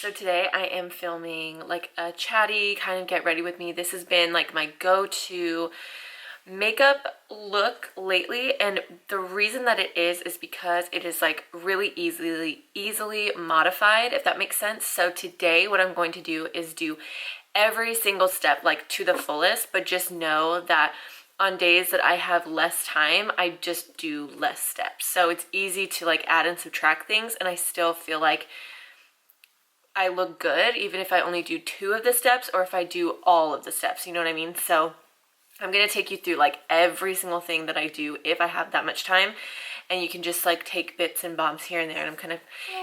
So today I am filming like a chatty kind of get ready with me. This has been like my go-to makeup look lately, and the reason that it is because it is like really easily modified, if that makes sense. So today what I'm going to do is do every single step like to the fullest, but just know that on days that I have less time, I just do less steps. So it's easy to like add and subtract things, and I still feel like I look good even if I only do 2 of the steps or if I do all of the steps, you know what I mean? So I'm gonna take you through like every single thing that I do if I have that much time, and you can just like take bits and bombs here and there, and I'm kind of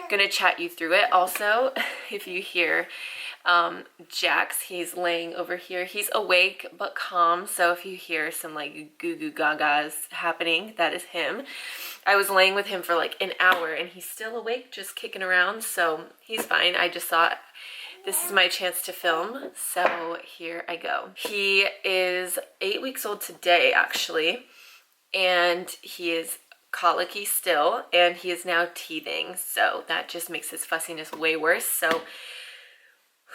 gonna chat you through it. Also, if you hear Jax, he's laying over here. He's awake but calm, so if you hear some like goo goo gagas happening, that is him. I was laying with him for like an hour and he's still awake, just kicking around, so he's fine. I just thought this is my chance to film, so here I go. He is 8 weeks old today, actually, and he is colicky still, and he is now teething, so that just makes his fussiness way worse. So,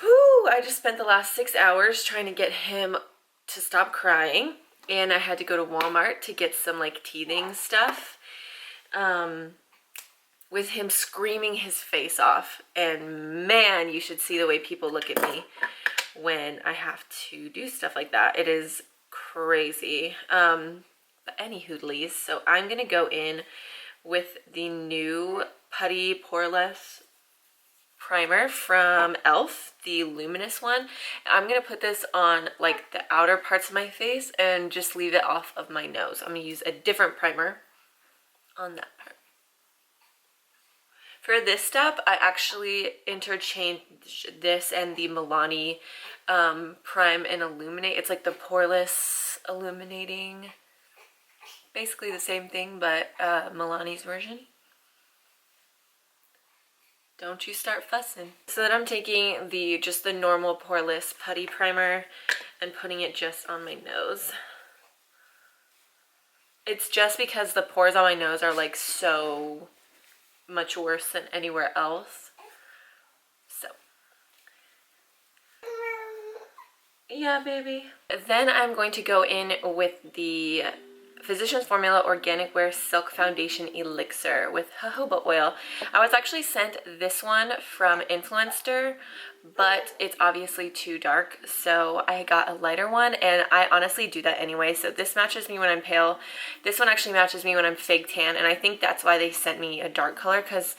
whew, I just spent the last 6 hours trying to get him to stop crying, and I had to go to Walmart to get some like teething stuff. With him screaming his face off, and man, you should see the way people look at me when I have to do stuff like that. It is crazy. But any hoodlies, so I'm gonna go in with the new Putty Poreless primer from e.l.f., the luminous one. I'm gonna put this on like the outer parts of my face and just leave it off of my nose. I'm gonna use a different primer on that part. For this step, I actually interchanged this and the Milani Prime and Illuminate. It's like the Poreless Illuminating. Basically the same thing, but Milani's version. Don't you start fussing. So then I'm taking just the normal Poreless Putty Primer and putting it just on my nose. It's just because the pores on my nose are like so much worse than anywhere else. So yeah, baby. Then I'm going to go in with the Physicians Formula Organic Wear Silk Foundation Elixir with jojoba oil. I was actually sent this one from Influencer, but it's obviously too dark, so I got a lighter one, and I honestly do that anyway. So this matches me when I'm pale. This one actually matches me when I'm fake tan, and I think that's why they sent me a dark color, because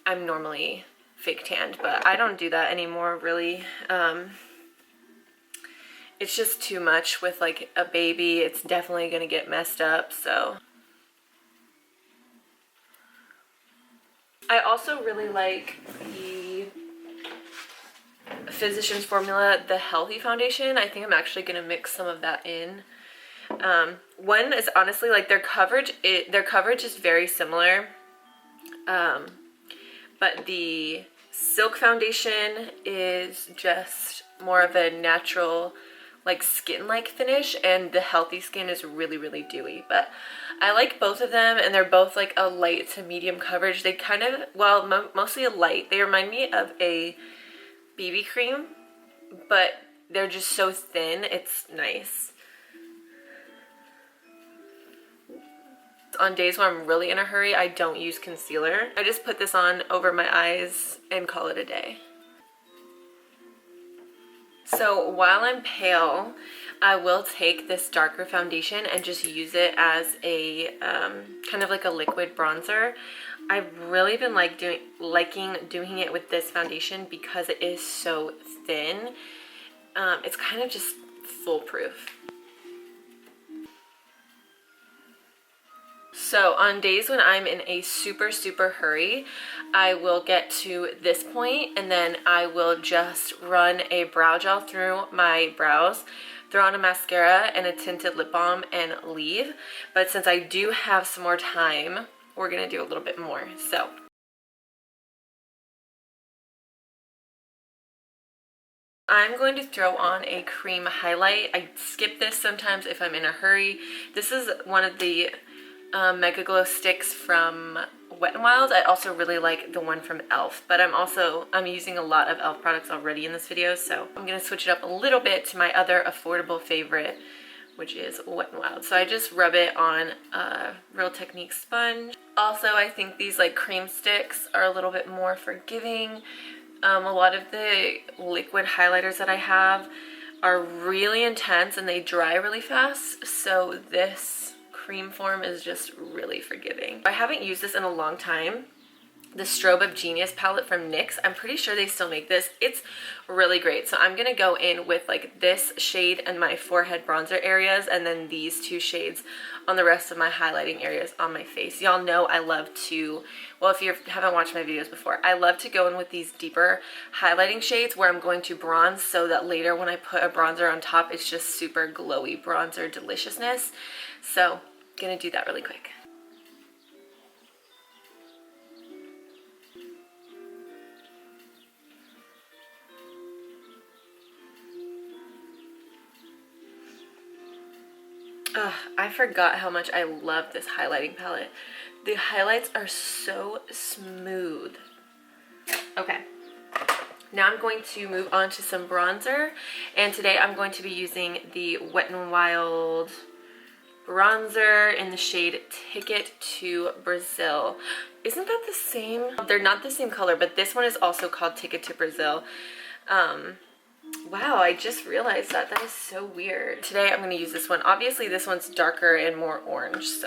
I'm normally fake tanned, but I don't do that anymore, really. It's just too much with like a baby. It's definitely gonna get messed up, so. I also really like the Physicians Formula, the Healthy Foundation. I think I'm actually gonna mix some of that in. One is honestly like their coverage is very similar, but the Silk Foundation is just more of a natural like skin-like finish, and the Healthy Skin is really dewy. But I like both of them, and they're both like a light to medium coverage. They kind of, well, mostly a light. They remind me of a BB cream, but they're just so thin. It's nice. On days when I'm really in a hurry, I don't use concealer. I just put this on over my eyes and call it a day. So while I'm pale, I will take this darker foundation and just use it as a kind of like a liquid bronzer. I've really been liking doing it with this foundation because it is so thin. It's kind of just foolproof. So on days when I'm in a super hurry, I will get to this point, and then I will just run a brow gel through my brows, throw on a mascara and a tinted lip balm, and leave. But since I do have some more time, we're gonna do a little bit more. So I'm going to throw on a cream highlight. I skip this sometimes if I'm in a hurry. This is one of the Mega Glow sticks from Wet n Wild. I also really like the one from e.l.f. But I'm using a lot of e.l.f. products already in this video, so I'm gonna switch it up a little bit to my other affordable favorite, which is Wet n Wild. So I just rub it on a Real Technique sponge. Also, I think these like cream sticks are a little bit more forgiving. A lot of the liquid highlighters that I have are really intense and they dry really fast, so this cream form is just really forgiving. I haven't used this in a long time. The Strobe of Genius palette from NYX. I'm pretty sure they still make this. It's really great. So I'm gonna go in with like this shade in my forehead bronzer areas and then these two shades on the rest of my highlighting areas on my face. Y'all know I love to, well, if you haven't watched my videos before, I love to go in with these deeper highlighting shades where I'm going to bronze so that later when I put a bronzer on top, it's just super glowy bronzer deliciousness. So gonna do that really quick. I forgot how much I love this highlighting palette. The highlights are so smooth. Okay, now I'm going to move on to some bronzer, and today I'm going to be using the Wet n Wild bronzer in the shade Ticket to Brazil. Isn't that the same? They're not the same color, but this one is also called Ticket to Brazil. Wow, I just realized that. That is so weird. Today I'm going to use this one. Obviously this one's darker and more orange, so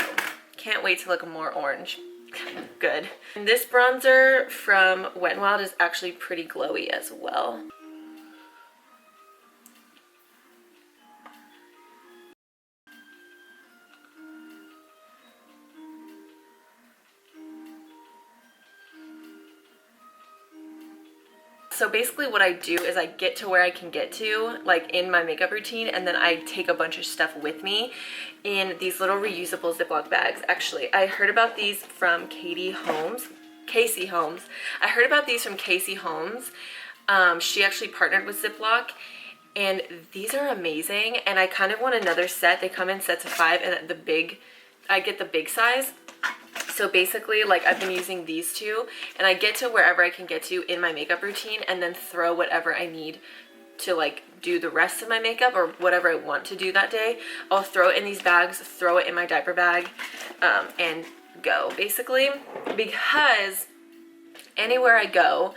can't wait to look more orange. Good. And this bronzer from Wet n Wild is actually pretty glowy as well. So basically what I do is I get to where I can get to, like in my makeup routine, and then I take a bunch of stuff with me in these little reusable Ziploc bags. Actually, I heard about these from Casey Holmes. I heard about these from Casey Holmes. She actually partnered with Ziploc, and these are amazing, and I kind of want another set. They come in sets of 5, and I get the big size. So basically, like, I've been using these two, and I get to wherever I can get to in my makeup routine and then throw whatever I need to, like, do the rest of my makeup or whatever I want to do that day. I'll throw it in these bags, throw it in my diaper bag, and go, basically. Because anywhere I go,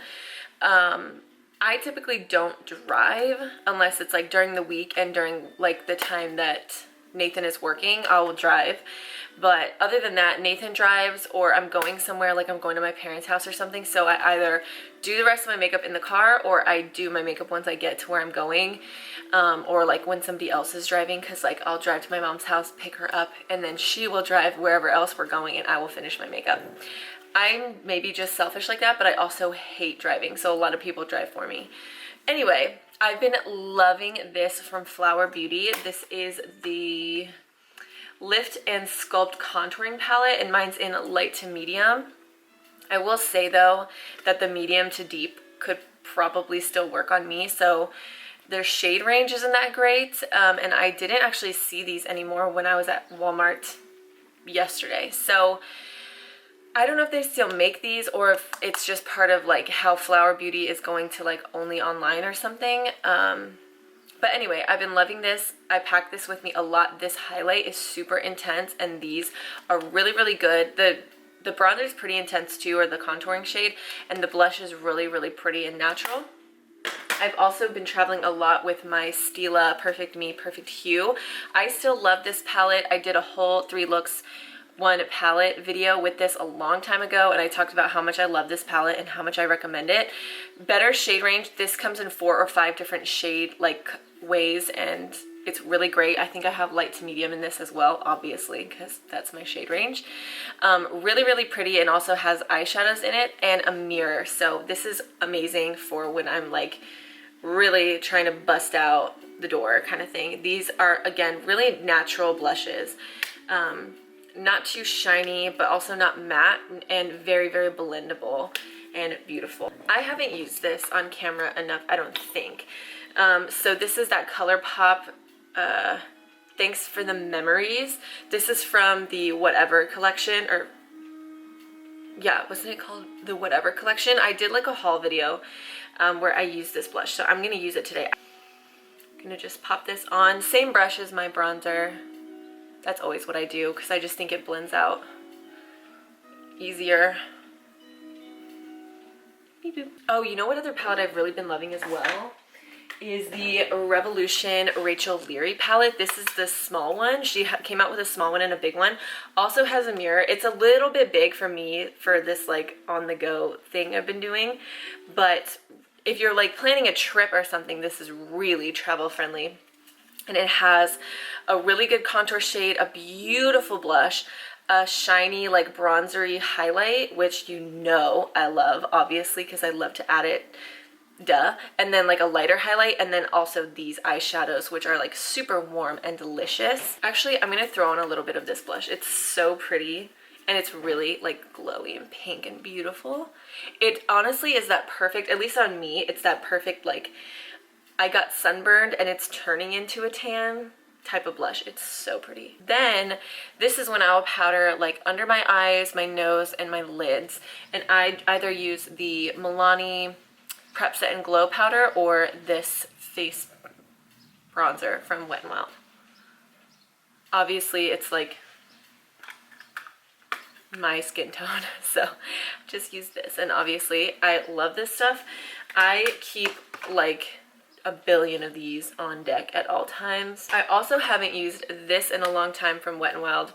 I typically don't drive unless it's, like, during the week and during, like, the time that Nathan is working, I will drive. But other than that, Nathan drives, or I'm going somewhere, like I'm going to my parents' house or something, so I either do the rest of my makeup in the car or I do my makeup once I get to where I'm going, or like when somebody else is driving, because like I'll drive to my mom's house, pick her up, and then she will drive wherever else we're going and I will finish my makeup. I'm maybe just selfish like that, but I also hate driving, so a lot of people drive for me. Anyway, I've been loving this from Flower Beauty. This is the Lift and Sculpt Contouring Palette, and mine's in light to medium. I will say though that the medium to deep could probably still work on me, so their shade range isn't that great, and I didn't actually see these anymore when I was at Walmart yesterday, so I don't know if they still make these or if it's just part of like how Flower Beauty is going to like only online or something. But anyway, I've been loving this. I pack this with me a lot. This highlight is super intense and these are really, really good. The bronzer is pretty intense too, or the contouring shade, and the blush is really, really pretty and natural. I've also been traveling a lot with my Stila Perfect Me Perfect Hue. I still love this palette. I did a whole 3 looks 1 palette video with this a long time ago, and I talked about how much I love this palette and how much I recommend it. Better shade range. This comes in 4 or 5 different shade like ways, and it's really great. I think I have light to medium in this as well, obviously, because that's my shade range. Really, really pretty, and also has eyeshadows in it and a mirror. So this is amazing for when I'm like really trying to bust out the door kind of thing. These are, again, really natural blushes. Not too shiny, but also not matte, and very, very blendable and beautiful. I haven't used this on camera enough, I don't think. So this is that ColourPop Thanks for the Memories. This is from the Whatever collection, or yeah, wasn't it called the whatever collection? I did like a haul video where I used this blush, so I'm gonna use it today. I'm gonna just pop this on. Same brush as my bronzer. That's always what I do because I just think it blends out easier. Oh, you know what other palette I've really been loving as well? Is the Revolution Rachel Leary palette. This is the small one. She came out with a small one and a big one. Also has a mirror. It's a little bit big for me for this like on the go thing I've been doing. But if you're like planning a trip or something, this is really travel friendly. And it has a really good contour shade, a beautiful blush, a shiny like bronzery highlight, which you know I love obviously because I love to add it. Duh. And then like a lighter highlight, and then also these eyeshadows, which are like super warm and delicious. Actually, I'm gonna throw on a little bit of this blush. It's so pretty and it's really like glowy and pink and beautiful. It honestly is that perfect, at least on me, it's that perfect like I got sunburned and it's turning into a tan type of blush. It's so pretty. Then this is when I'll powder like under my eyes, my nose, and my lids. And I either use the Milani Prep Set and Glow powder or this face bronzer from Wet n Wild. Obviously it's like my skin tone, so just use this. And obviously I love this stuff. I keep like a billion of these on deck at all times. I also haven't used this in a long time from Wet n Wild.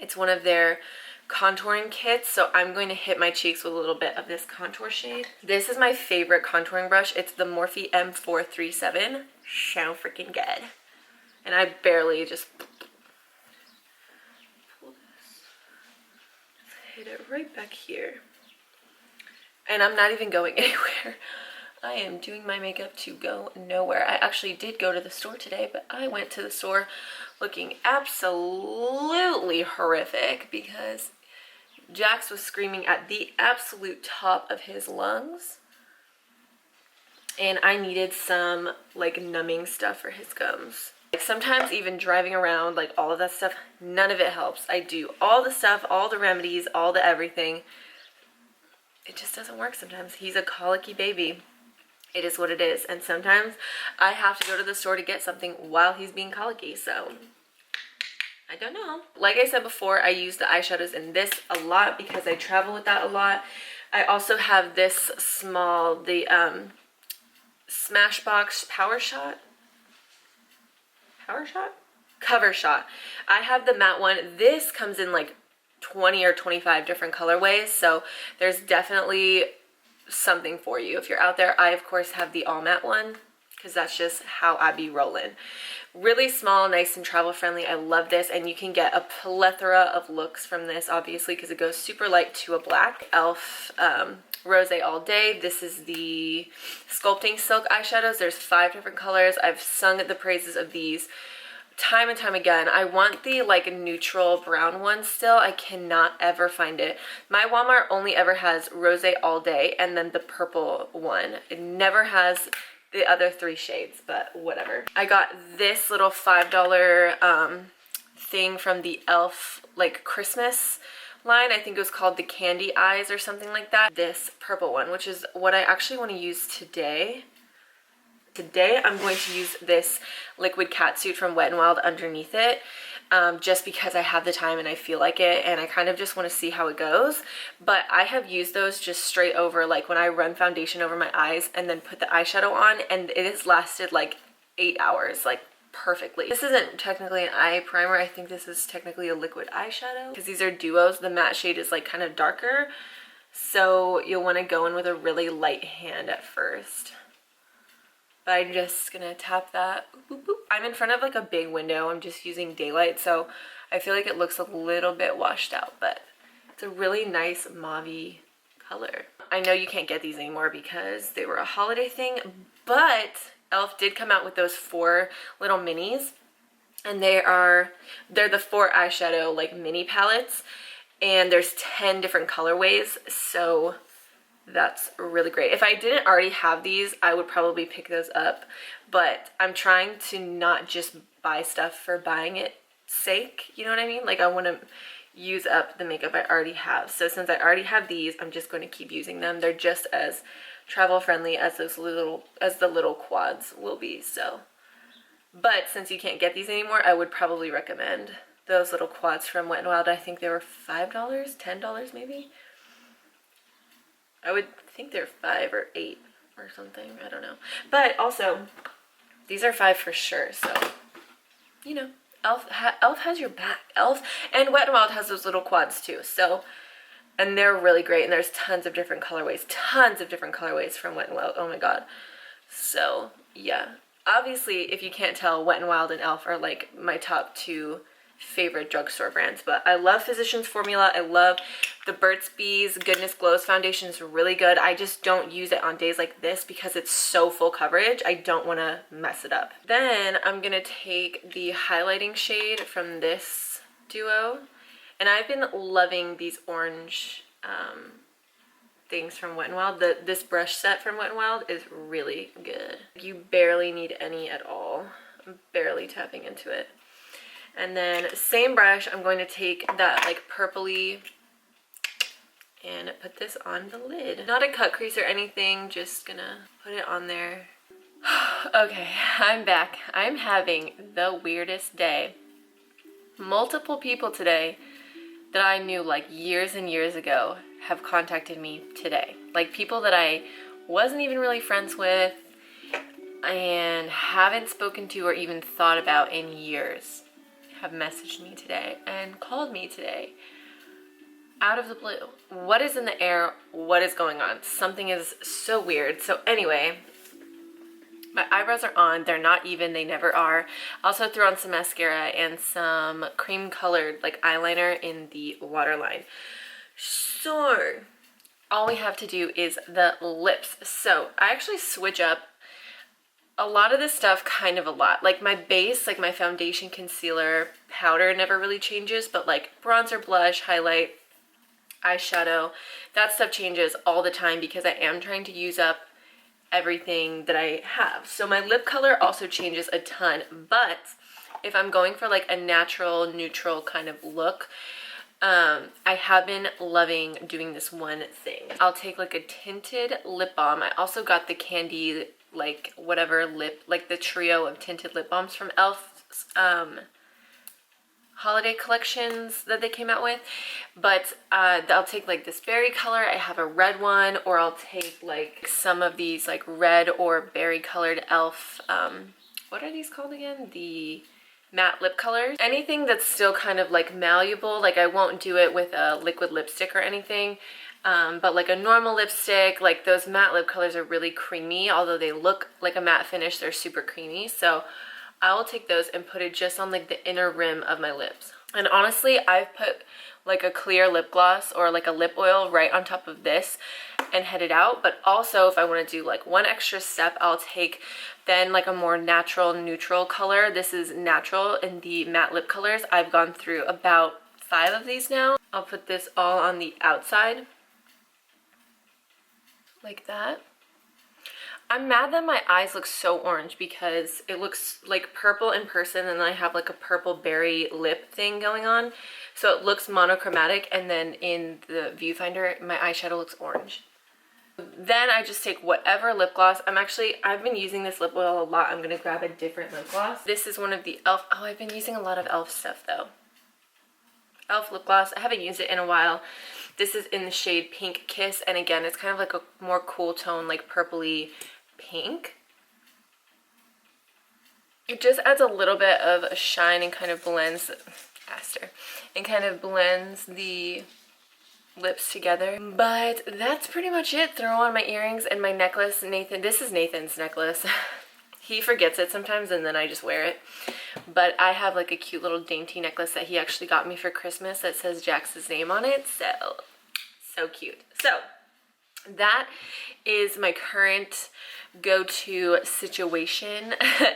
It's one of their contouring kits, so I'm going to hit my cheeks with a little bit of this contour shade. This is my favorite contouring brush. It's the Morphe M437. So freaking good. And I barely just pull this, hit it right back here. And I'm not even going anywhere. I am doing my makeup to go nowhere. I actually did go to the store today, but I went to the store looking absolutely horrific because Jax was screaming at the absolute top of his lungs. And I needed some like numbing stuff for his gums. Like sometimes even driving around, like all of that stuff, none of it helps. I do all the stuff, all the remedies, all the everything. It just doesn't work sometimes. He's a colicky baby. It is what it is. And sometimes I have to go to the store to get something while he's being colicky. So I don't know. Like I said before, I use the eyeshadows in this a lot because I travel with that a lot. I also have this small, the Smashbox Cover Shot. I have the matte one. This comes in like 20 or 25 different colorways, so there's definitely something for you if you're out there. I of course have the all matte one because that's just how I be rolling. Really small, nice and travel friendly. I love this, and you can get a plethora of looks from this obviously because it goes super light to a black. Elf Rose All Day. This is the Sculpting Silk eyeshadows. There's 5 different colors. I've sung the praises of these time and time again. I want the like neutral brown one still. I cannot ever find it. My Walmart only ever has Rose All Day and then the purple one. It never has the other 3 shades, but whatever. I got this little $5 thing from the Elf like Christmas line. I think it was called the Candy Eyes or something like that. This purple one, which is what I actually want to use today. Today I'm going to use this liquid catsuit from Wet n Wild underneath it, just because I have the time and I feel like it, and I kind of just want to see how it goes. But I have used those just straight over, like when I run foundation over my eyes and then put the eyeshadow on, and it has lasted like 8 hours, like perfectly. This isn't technically an eye primer. I think this is technically a liquid eyeshadow because these are duos. The matte shade is like kind of darker, so you'll want to go in with a really light hand at first. But I'm just gonna tap that. Boop, boop. I'm in front of like a big window. I'm just using daylight, so I feel like it looks a little bit washed out, but it's a really nice mauve-y color. I know you can't get these anymore because they were a holiday thing, but Elf did come out with those 4 little minis, and they're the 4 eyeshadow like mini palettes, and there's 10 different colorways, so that's really great. If I didn't already have these, I would probably pick those up, but I'm trying to not just buy stuff for buying it sake, you know what I mean? Like I want to use up the makeup I already have. So since I already have these, I'm just going to keep using them. They're just as travel friendly as the little quads will be. So, but since you can't get these anymore, I would probably recommend those little quads from Wet n Wild. I think they were $5, $10 maybe. I would think they're 5 or 8 or something. I don't know. But also, these are 5 for sure. So, you know, Elf has your back. Elf and Wet n Wild has those little quads too. So, and they're really great. And there's tons of different colorways from Wet n Wild. Oh my god. So, yeah. Obviously, if you can't tell, Wet n Wild and Elf are like my top 2 favorite drugstore brands, but I love Physicians Formula. I love the Burt's Bees Goodness Glows foundation. Is really good. I just don't use it on days like this because it's so full coverage. I don't want to mess it up. Then I'm gonna take the highlighting shade from this duo, and I've been loving these orange things from Wet n Wild. This brush set from Wet n Wild is really good. You barely need any at all. I'm barely tapping into it. And then same brush, I'm going to take that like purpley and put this on the lid. Not a cut crease or anything, just gonna put it on there. Okay, I'm back. I'm having the weirdest day. Multiple people today that I knew like years and years ago have contacted me today. Like people that I wasn't even really friends with and haven't spoken to or even thought about in years have messaged me today and called me today out of the blue. What is in the air? What is going on? Something is so weird. So anyway, my eyebrows are on. They're not even. They never are. I also threw on some mascara and some cream colored like eyeliner in the waterline. So all we have to do is the lips. So I actually switch up a lot of this stuff, kind of a lot. Like my base, like my foundation, concealer, powder never really changes, but like bronzer, blush, highlight, eyeshadow, that stuff changes all the time because I am trying to use up everything that I have. So my lip color also changes a ton, but if I'm going for like a natural, neutral kind of look, I have been loving doing this one thing. I'll take like a tinted lip balm. I also got the Candy like whatever lip, like the trio of tinted lip balms from Elf's holiday collections that they came out with. But I'll take like this berry color. I have a red one, or I'll take like some of these like red or berry colored Elf, what are these called again? The matte lip colors. Anything that's still kind of like malleable. Like I won't do it with a liquid lipstick or anything. But like a normal lipstick, like those matte lip colors are really creamy. Although they look like a matte finish, they're super creamy. So I will take those and put it just on like the inner rim of my lips. And honestly, I've put like a clear lip gloss or like a lip oil right on top of this and head it out. But also if I want to do like one extra step, I'll take then like a more natural neutral color. This is natural in the matte lip colors. I've gone through about 5 of these now. I'll put this all on the outside. Like that. I'm mad that my eyes look so orange because it looks like purple in person and I have like a purple berry lip thing going on. So it looks monochromatic, and then in the viewfinder my eyeshadow looks orange. Then I just take whatever lip gloss. I've been using this lip oil a lot. I'm going to grab a different lip gloss. This is one of the Elf. Oh, I've been using a lot of Elf stuff though. Elf lip gloss. I haven't used it in a while. This is in the shade Pink Kiss, and again, it's kind of like a more cool tone, like purpley pink. It just adds a little bit of a shine and kind of blends, the lips together. But that's pretty much it. Throw on my earrings and my necklace. This is Nathan's necklace. He forgets it sometimes and then I just wear it. But I have like a cute little dainty necklace that he actually got me for Christmas that says Jax's name on it. So cute. So that is my current go-to situation.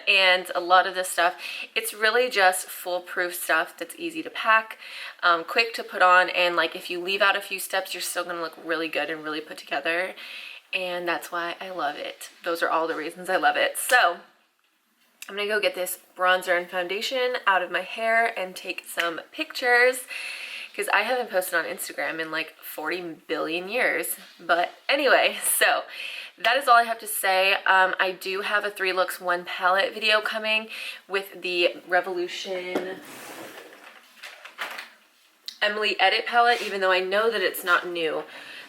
And a lot of this stuff, it's really just foolproof stuff that's easy to pack, quick to put on, and like if you leave out a few steps, you're still gonna look really good and really put together. And that's why I love it. Those are all the reasons I love it. So I'm gonna go get this bronzer and foundation out of my hair and take some pictures. because I haven't posted on Instagram in like 40 billion years. But anyway, so that is all I have to say. I do have a 3 looks 1 palette video coming with the Revolution Emily Edit palette, even though I know that it's not new.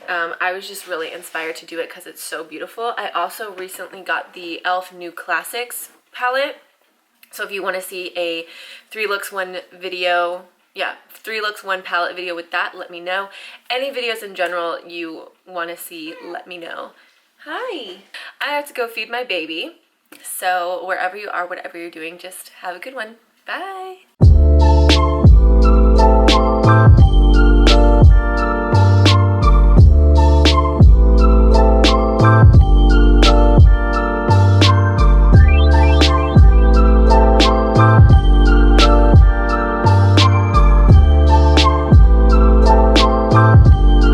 I was just really inspired to do it because it's so beautiful. I also recently got the e.l.f. New Classics palette. So if you want to see a 3 looks 1 video, 3 looks 1 palette video with that, let me know. Any videos in general you want to see, let me know. Hi! I have to go feed my baby. So wherever you are, whatever you're doing, just have a good one. Bye!